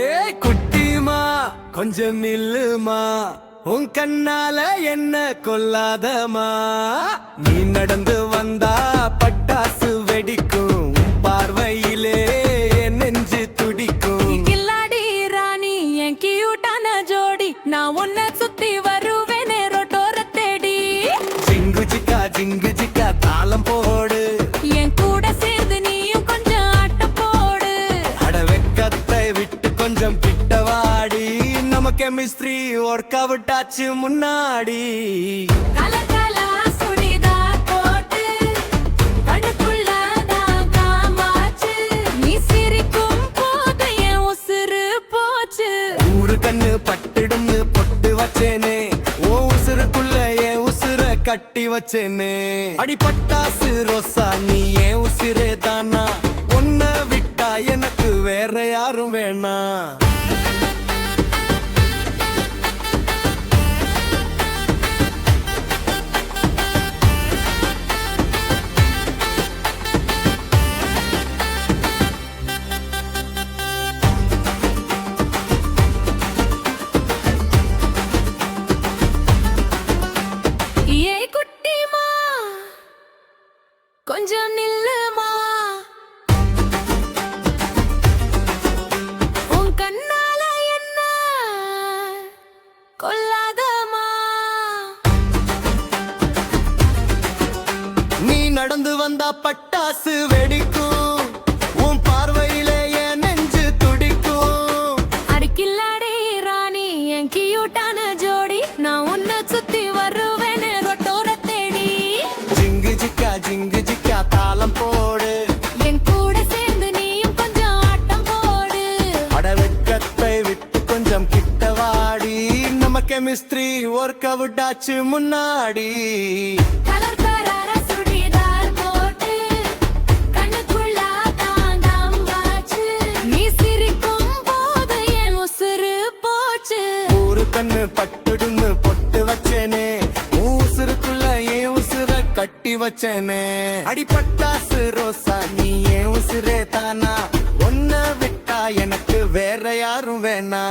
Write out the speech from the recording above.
ஏய் குட்டிமா கொஞ்சம் நில்லுமா, உன் கண்ணால என்ன கொல்லாதமா. நீ நடந்து வந்தா பட்டாசு வெடிக்கும், பார்வையிலே என் நெஞ்சு துடிக்கும். கில்லாடி ராணி என் கியூட்டான ஜோடி, நான் உன்னை சுத்தி வருவேனே ரோட்டோர தேடி. ஜிங்கு ஜிக்கா தாளம் போடு, என் கூட சேர்ந்து நீயும் கொஞ்சம் ஆட்டம் போடு. அட வெக்கத்தை விட்டு கொஞ்சம் கிட்டவாடி, நம்ம கெமிஸ்ட்ரி ஒர்க் அவுட் ஆச்சு முன்னாடி. கலர் கலரா சுடிதார் போட்டு, கண்ணுக்குள்ள தான் காமாச்சு. நீ சிரிக்கும் போது என் உசுரு போச்சு. ஊரு கண்ணு பட்டுடுன்னு பொட்டு வச்சேனே, ஓ உசுருக்குள்ள என் உசுர கட்டி வச்சேனே. அடி பட்டாசு ரோசா நீ என் உசிரே தானா, உன்னை விட்டா எனக்கு வேற யாரும் வேணா. ஏய் குட்டிமா கொஞ்சம் நில்லுமா, உன் கண்ணால என்ன கொல்லாதமா. நீ நடந்து வந்தா பட்டாசு வெடிக்கும், உன் பார்வையிலே என் நெஞ்சு துடிக்கும். அடிக்கில்லாடி ராணி என் கியூட்டான ஜோடி, நான் உன்னை சுத்தி வருவேனே ரோட்டோர தேடி. ஜிங்கு ஜிக்கா தாளம் போடு, என் கூட சேர்ந்து நீயும் கொஞ்சம் ஆட்டம் போடு. அடவெக்கத்தை விட்டு கொஞ்சம் கிட்டவாடி, நம்ம கெமிஸ்ட்ரி ஒர்க் அவுட் ஆச்சு முன்னாடி. கலர் கலரா சுடிதார் போட்டு, கண்ணுக்குள்ள தான் காமாச்சு. நீ சிரிக்கும் போது என் உசுரு போச்சு. ஊரு கண்ணு பட்டுடுன்னு பொட்டு வச்சேனே, உசுருக்குள்ள என் உசுர கட்டி வச்சேனே. அடி பட்டாசு ரோசா நீ என் உசுரே தானா, உன்னை விட்டா எனக்கு வேற யாரும் வேணா.